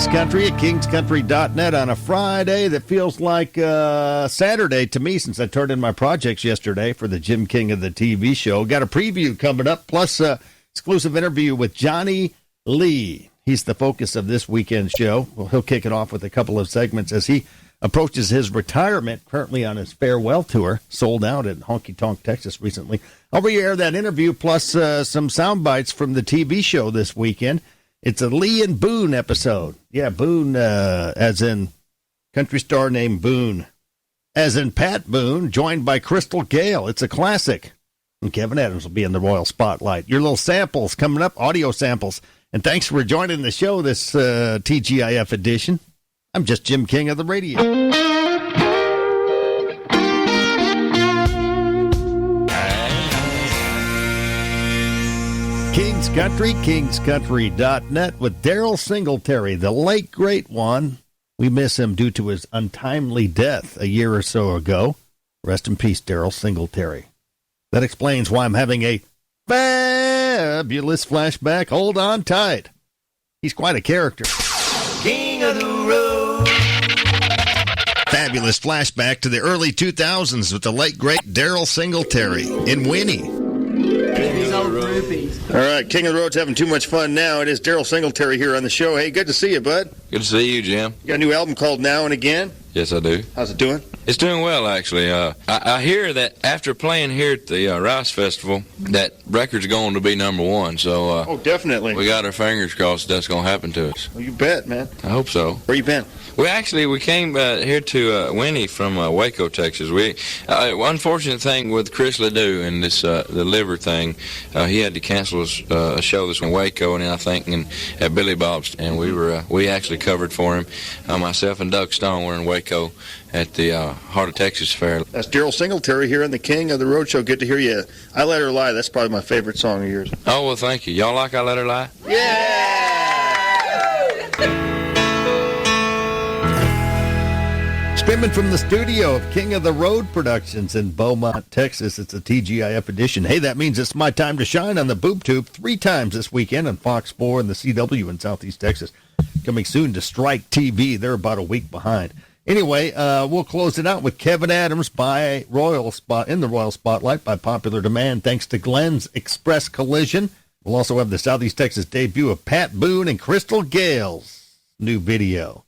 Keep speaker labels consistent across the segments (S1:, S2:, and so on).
S1: King's Country at kingscountry.net on a Friday that feels like Saturday to me since I turned in my projects yesterday for the Jim King of the TV show. Got a preview coming up, plus exclusive interview with Johnny Lee. He's the focus of this weekend's show. Well, he'll kick it off with a couple of segments as he approaches his retirement, currently on his farewell tour, sold out in Honky Tonk, Texas recently. I'll re-air that interview, plus some sound bites from the TV show this weekend. It's a Lee and Boone episode. Yeah, Boone, as in country star named Boone. As in Pat Boone, joined by Crystal Gale. It's a classic. And Kevin Adams will be in the Royal Spotlight. Your little samples coming up, audio samples. And thanks for joining the show this TGIF edition. I'm just Jim King of the radio. King's Country, kingscountry.net with Daryl Singletary, the late great one. We miss him due to his untimely death a year or so ago. Rest in peace, Daryl Singletary. That explains why I'm having a fabulous flashback. Hold on tight. He's quite a character. King of the road. Fabulous flashback to the early 2000s with the late great Daryl Singletary in Winnie. All right, King of the Road's having too much fun now. It is Daryl Singletary here on the show. Hey, good to see you, bud.
S2: Good to see you, Jim.
S1: You got a new album called Now and Again?
S2: Yes, I do.
S1: How's it doing?
S2: It's doing well, actually. I hear that after playing here at the Rice Festival, that record's going to be number one. So,
S1: oh, definitely.
S2: We got our fingers crossed that's going to happen to us.
S1: Well, you bet, man.
S2: I hope so.
S1: Where you been?
S2: We came here to Winnie from Waco, Texas. Unfortunate thing with Chris Ledoux and this the liver thing, he had to cancel a show this in Waco, and I think at Billy Bob's, and we actually covered for him. Myself and Doug Stone were in Waco at the Heart of Texas Fair.
S1: That's Daryl Singletary here on the King of the Road Show. Good to hear you. I Let Her Lie. That's probably my favorite song of yours.
S2: Oh, well, thank you. Y'all like I Let Her Lie?
S1: Yeah! Streaming from the studio of King of the Road Productions in Beaumont, Texas. It's a TGIF edition. Hey, that means it's my time to shine on the Boob Tube 3 times this weekend on Fox 4 and the CW in Southeast Texas. Coming soon to Strike TV. They're about a week behind. Anyway, we'll close it out with Kevin Adams in the Royal Spotlight by popular demand, thanks to Glenn's Express Collision. We'll also have the Southeast Texas debut of Pat Boone and Crystal Gale's new video.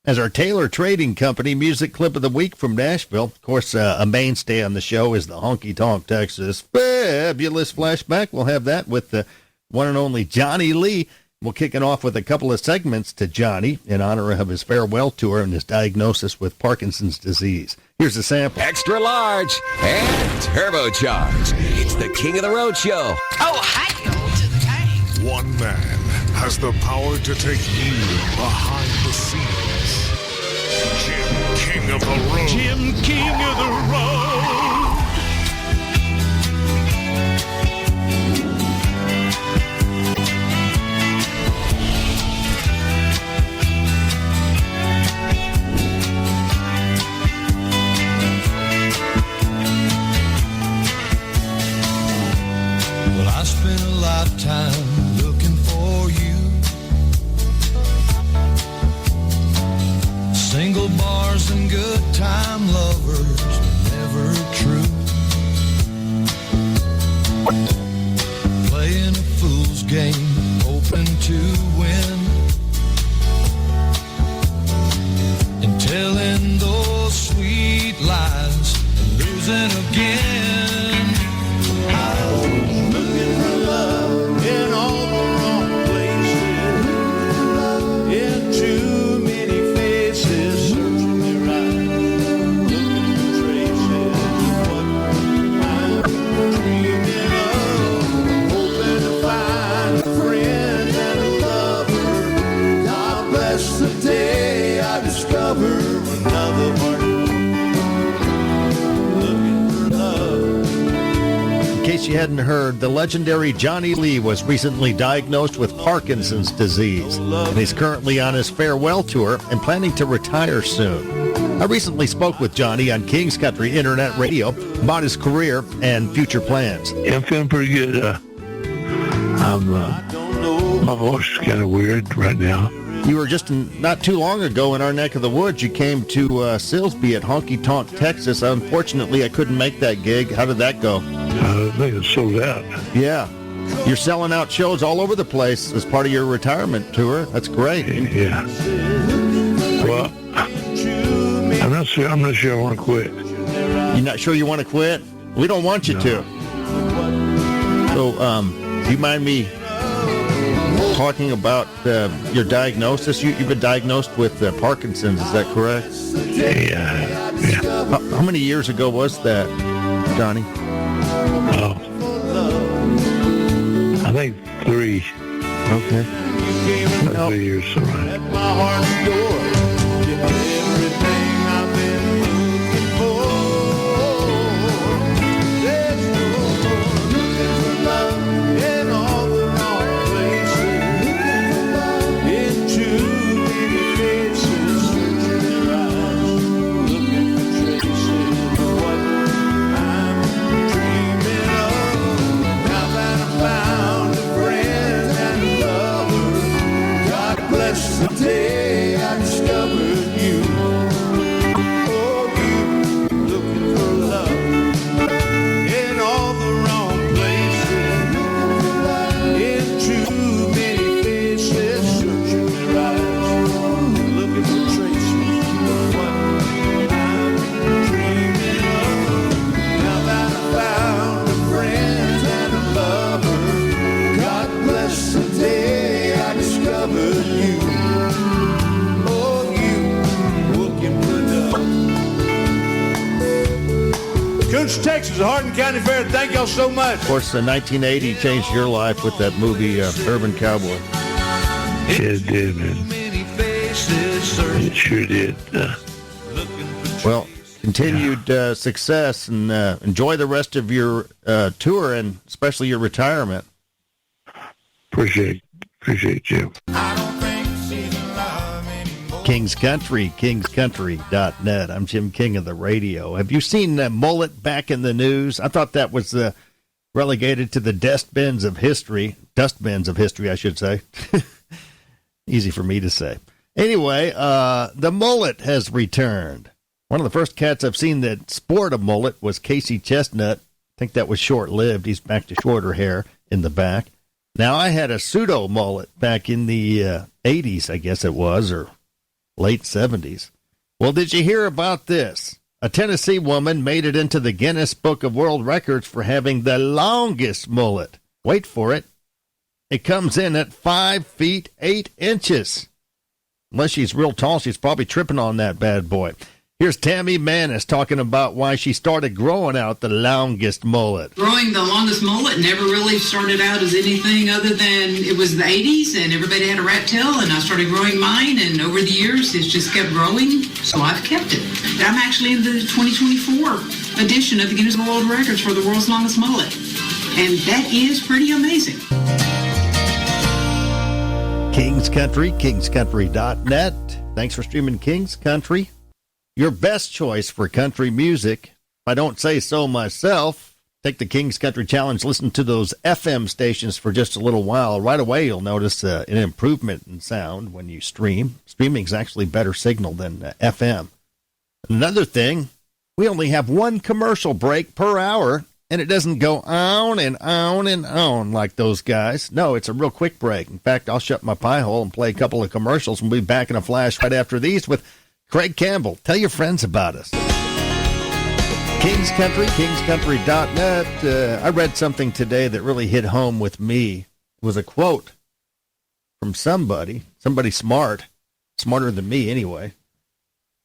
S1: As our Taylor Trading Company music clip of the week from Nashville, of course, a mainstay on the show is the Honky Tonk Texas fabulous flashback. We'll have that with the one and only Johnny Lee. We'll kick it off with a couple of segments to Johnny in honor of his farewell tour and his diagnosis with Parkinson's disease. Here's a sample.
S3: Extra large and turbocharged. It's the King of the Road Show.
S4: Oh, hi-yo to the game.
S5: One man has the power to take you behind the scenes. Jim King of the Road.
S6: Jim King of the Road.
S7: Well, I spent a lifetime looking for you. Single bars and good time lovers were never true. Playing a fool's game, hoping to win, and telling those sweet lies and losing again. I was looking for love in all the wrong places, in too many faces, searching me right, looking for traces of what I'm dreaming of, hoping to find a friend and a lover. God bless the day I discover another heart looking for love.
S1: In case you hadn't heard, the legendary Johnny Lee was recently diagnosed with Parkinson's disease, and he's currently on his farewell tour and planning to retire soon. I recently spoke with Johnny on King's Country Internet Radio about his career and future plans.
S6: Yeah, I'm feeling pretty good. My voice is kind of weird right now.
S1: You were just not too long ago in our neck of the woods. You came to Silsbee at Honky Tonk, Texas. Unfortunately, I couldn't make that gig. How did that go?
S6: I think it's sold out.
S1: Yeah. You're selling out shows all over the place as part of your retirement tour. That's great.
S6: Yeah. Well, I'm not sure I want to quit.
S1: You're not sure you want to quit? We don't want you to. So, do you mind me talking about your diagnosis? You've been diagnosed with Parkinson's, is that correct?
S6: Yeah.
S1: How many years ago was that, Johnny?
S6: Oh, I think 3.
S1: Okay.
S6: 3 years, all right.
S7: The day I discovered you. Oh, you looking for love in all the wrong places, in too many faces, searching their eyes, looking for traces of what I'm dreaming of. Now that I found a friend and a lover, God bless the day I discovered you. Cooch, Texas, Hardin County Fair. Thank y'all so much.
S1: Of course, 1980 changed your life with that movie, Urban Cowboy.
S6: Yeah, it did, man. It sure did.
S1: Well, continued success and enjoy the rest of your tour and especially your retirement.
S6: Appreciate you.
S1: King's Country, kingscountry.net. I'm Jim King of the radio. Have you seen Mullet back in the news? I thought that was relegated to the dustbins of history, I should say. Easy for me to say. Anyway, the mullet has returned. One of the first cats I've seen that sport a mullet was Casey Chestnut. I think that was short-lived. He's back to shorter hair in the back. Now, I had a pseudo mullet back in the 80s, I guess it was, or late 70s. Well, did you hear about this? A Tennessee woman made it into the Guinness Book of World Records for having the longest mullet. Wait for it. It comes in at 5 feet 8 inches. Unless she's real tall, she's probably tripping on that bad boy. Here's Tammy Manis talking about why she started growing out the longest mullet.
S8: Growing the longest mullet never really started out as anything other than it was the 80s and everybody had a rat tail, and I started growing mine, and over the years it's just kept growing, so I've kept it. I'm actually in the 2024 edition of the Guinness World Records for the world's longest mullet, and that is pretty amazing.
S1: King's Country, kingscountry.net. Thanks for streaming King's Country. Your best choice for country music. If I don't say so myself, take the King's Country Challenge, listen to those FM stations for just a little while. Right away, you'll notice an improvement in sound when you stream. Streaming's actually better signal than FM. Another thing, we only have one commercial break per hour, and it doesn't go on and on and on like those guys. No, it's a real quick break. In fact, I'll shut my pie hole and play a couple of commercials, and we'll be back in a flash right after these with Craig Campbell. Tell your friends about us. King's Country, kingscountry.net. I read something today that really hit home with me. It was a quote from somebody smart, smarter than me anyway.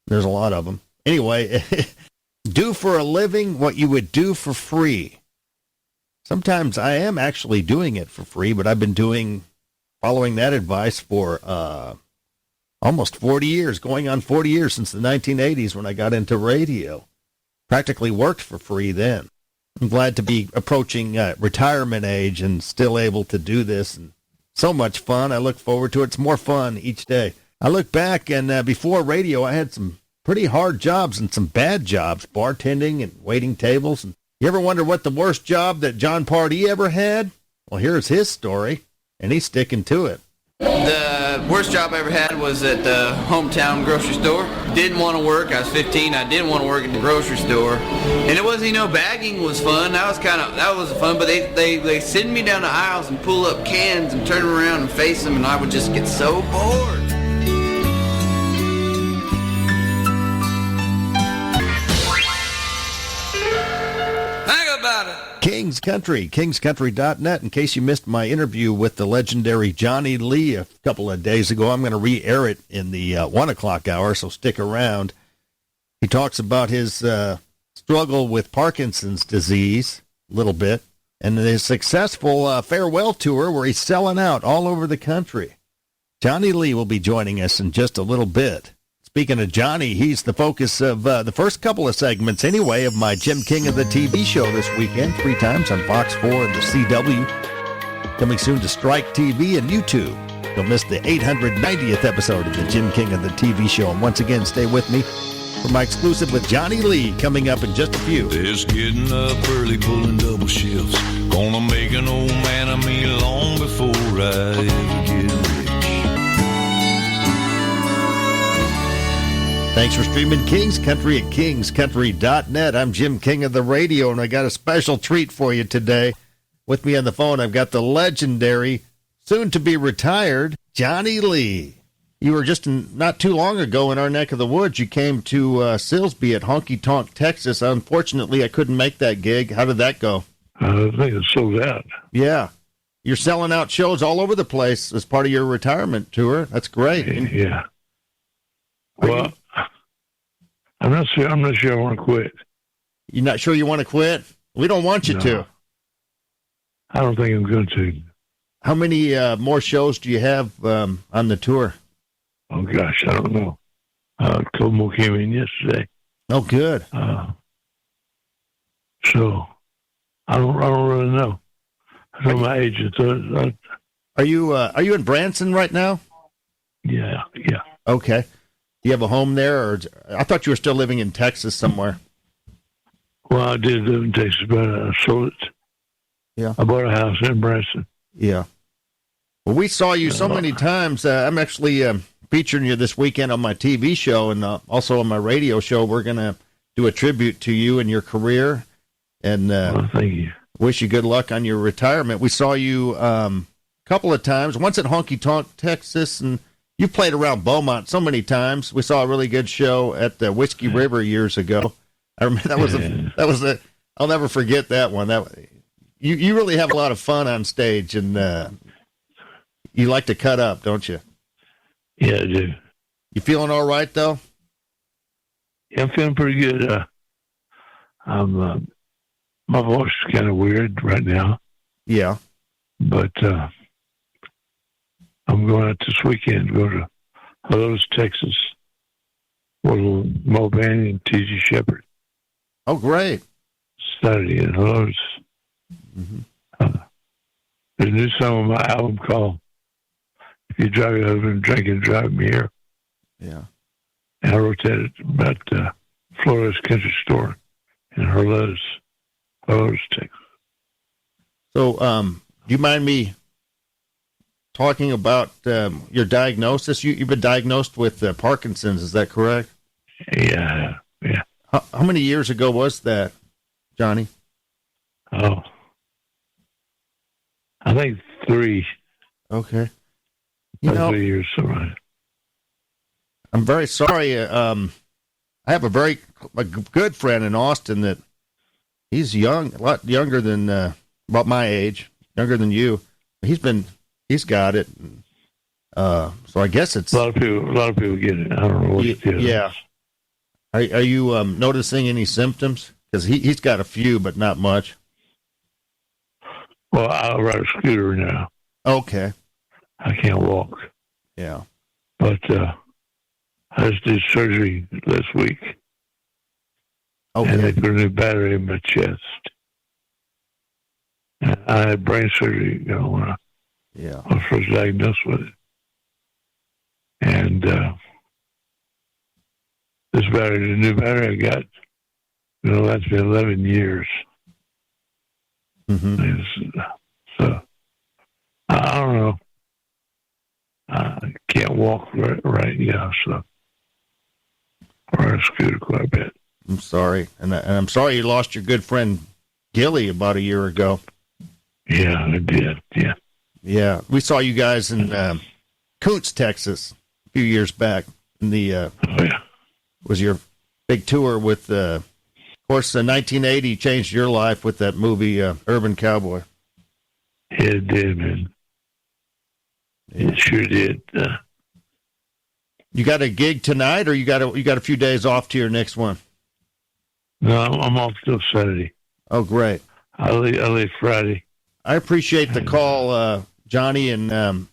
S1: There's a lot of them. Anyway, do for a living what you would do for free. Sometimes I am actually doing it for free, but I've been following that advice for almost 40 years, going on 40 years since the 1980s when I got into radio. Practically worked for free then. I'm glad to be approaching retirement age and still able to do this. And so much fun. I look forward to it. It's more fun each day. I look back, and before radio, I had some pretty hard jobs and some bad jobs, bartending and waiting tables. And you ever wonder what the worst job that John Pardee ever had? Well, here's his story, and he's sticking to it.
S9: The Worst job I ever had was at the hometown grocery store. Didn't want to work. I was 15. I didn't want to work at the grocery store, and it wasn't. Bagging was fun. That was fun. But they send me down the aisles and pull up cans and turn them around and face them, and I would just get so bored.
S3: Think about it.
S1: King's Country, kingscountry.net. In case you missed my interview with the legendary Johnny Lee a couple of days ago, I'm going to re-air it in the 1 o'clock hour, so stick around. He talks about his struggle with Parkinson's disease a little bit, and his successful farewell tour where he's selling out all over the country. Johnny Lee will be joining us in just a little bit. Speaking of Johnny, he's the focus of the first couple of segments, anyway, of my Jim King of the TV show this weekend, 3 times on Fox 4 and the CW. Coming soon to Strike TV and YouTube. You'll miss the 890th episode of the Jim King of the TV show. And once again, stay with me for my exclusive with Johnny Lee coming up in just a few.
S10: This getting up early, pulling double shifts. Gonna make an old man of me long before I ever get rich.
S1: Thanks for streaming King's Country at kingscountry.net. I'm Jim King of the radio, and I got a special treat for you today. With me on the phone, I've got the legendary, soon-to-be-retired, Johnny Lee. You were just not too long ago in our neck of the woods. You came to Silsbee at Honky Tonk, Texas. Unfortunately, I couldn't make that gig. How did that go?
S6: I think it's sold out.
S1: Yeah. You're selling out shows all over the place as part of your retirement tour. That's great.
S6: Yeah. Well, I'm not sure I want to quit.
S1: You're not sure you want to quit? We don't want you to.
S6: I don't think I'm going to.
S1: How many more shows do you have on the tour?
S6: Oh gosh, I don't know. A couple more came in yesterday.
S1: Oh, good.
S6: So I don't really know. I know my agent.
S1: Are you in Branson right now?
S6: Yeah.
S1: Okay. Do you have a home there, or I thought you were still living in Texas somewhere?
S6: Well, I did live in Texas, but I sold it.
S1: Yeah.
S6: I bought a house in Branson.
S1: Yeah. Well, we saw you so many times. I'm actually featuring you this weekend on my TV show and also on my radio show. We're going to do a tribute to you and your career. And
S6: thank you.
S1: Wish you good luck on your retirement. We saw you a couple of times, once at Honky Tonk, Texas, and you played around Beaumont so many times. We saw a really good show at the Whiskey River years ago. I remember that was a I'll never forget that one. You really have a lot of fun on stage, and you like to cut up, don't you?
S6: Yeah, I do.
S1: You feeling all right though?
S6: Yeah, I'm feeling pretty good. My voice is kind of weird right now.
S1: Yeah,
S6: but I'm going out this weekend to go to Hello's, Texas, with Mo Banny and T.G. Shepherd.
S1: Oh, great.
S6: Saturday at Hello's. Mm-hmm. There's a new song on my album called If You Drive Your Husband Drinking, Drive Me Here.
S1: Yeah.
S6: And I wrote that about Florida's country store in Hello's, Texas.
S1: So, do you mind me talking about your diagnosis? You've been diagnosed with Parkinson's, is that correct?
S6: Yeah.
S1: How many years ago was that, Johnny?
S6: Oh, I think 3.
S1: Okay.
S6: 3 years, so right.
S1: I'm very sorry. I have a good friend in Austin that he's young, a lot younger than about my age, younger than you. He's got it. So I guess it's
S6: a lot of people get it. I don't know what it is.
S1: Yeah. Are you noticing any symptoms? Because he's got a few, but not much.
S6: Well, I ride a scooter now.
S1: Okay.
S6: I can't walk.
S1: Yeah.
S6: But I just did surgery this week.
S1: Okay.
S6: And they put a new battery in my chest. And I had brain surgery, when I was first diagnosed with it. And this battery, the new battery I got, that's been 11 years. Mm-hmm. So, I don't know. walk right yeah, so I ride a scooter quite a bit.
S1: I'm sorry. And I'm sorry you lost your good friend Gilly about a year ago.
S6: Yeah, I did, yeah.
S1: Yeah, we saw you guys in Koontz, Texas a few years back. In the was your big tour with, of course, 1980 changed your life with that movie, Urban Cowboy.
S6: Yeah, it did, man. It sure did.
S1: You got a gig tonight, or you got a few days off to your next one?
S6: No, I'm off till Saturday.
S1: Oh, great.
S6: I leave Friday.
S1: I appreciate the call, Johnny, and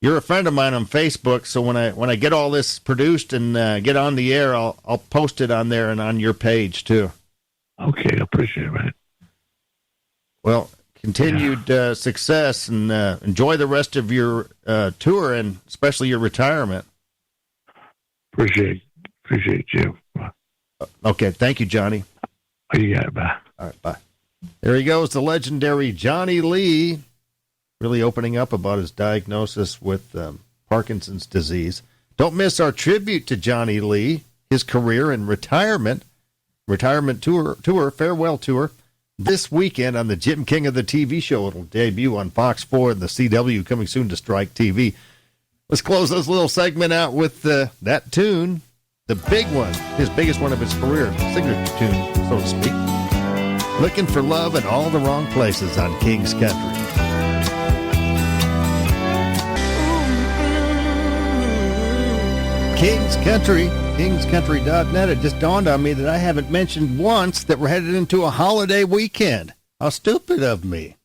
S1: you're a friend of mine on Facebook. So when I get all this produced and get on the air, I'll post it on there and on your page too.
S6: Okay, I appreciate it, man.
S1: Well, continued success and enjoy the rest of your tour and especially your retirement.
S6: Appreciate you.
S1: Okay, thank you, Johnny.
S6: Oh, you got it. Bye.
S1: All right, bye. There he goes, the legendary Johnny Lee, really opening up about his diagnosis with Parkinson's disease. Don't miss our tribute to Johnny Lee, his career and retirement tour, farewell tour, this weekend on the Jim King of the TV show. It'll debut on Fox 4 and the CW, coming soon to Strike TV. Let's close this little segment out with that tune, the big one, his biggest one of his career, signature tune, so to speak. Looking for Love in All the Wrong Places on King's Country. King's Country, kingscountry.net. It just dawned on me that I haven't mentioned once that we're headed into a holiday weekend. How stupid of me.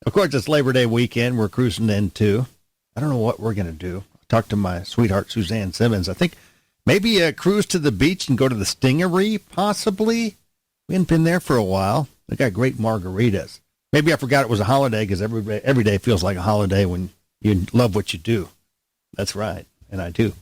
S1: Of course, it's Labor Day weekend we're cruising into. I don't know what we're going to do. I talked to my sweetheart, Suzanne Simmons. I think maybe a cruise to the beach and go to the Stingery, possibly. We hadn't been there for a while. They got great margaritas. Maybe I forgot it was a holiday because every day feels like a holiday when you love what you do. That's right, and I do.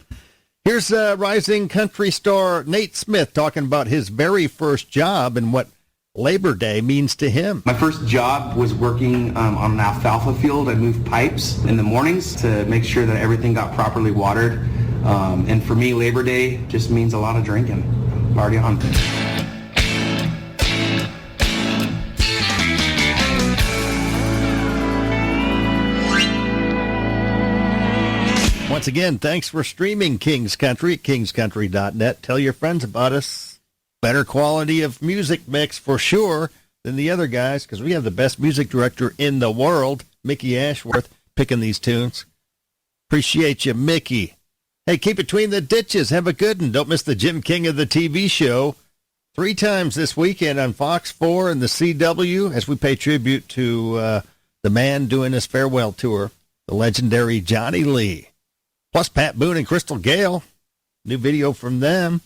S1: Here's rising country star Nate Smith talking about his very first job and what Labor Day means to him.
S11: My first job was working on an alfalfa field. I moved pipes in the mornings to make sure that everything got properly watered. And for me, Labor Day just means a lot of drinking. Party on.
S1: Once again, thanks for streaming King's Country at kingscountry.net. Tell your friends about us. Better quality of music mix for sure than the other guys, because we have the best music director in the world, Mickey Ashworth, picking these tunes. Appreciate you, Mickey. Hey, keep between the ditches. Have a good one. Don't miss the Jim King of the TV show 3 times this weekend on Fox 4 and the CW as we pay tribute to the man doing his farewell tour, the legendary Johnny Lee. Plus Pat Boone and Crystal Gale, new video from them.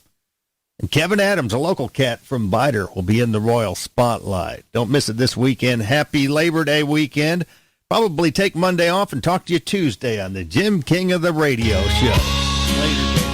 S1: And Kevin Adams, a local cat from Biter, will be in the Royal Spotlight. Don't miss it this weekend. Happy Labor Day weekend. Probably take Monday off and talk to you Tuesday on the Jim King of the Radio show. Later.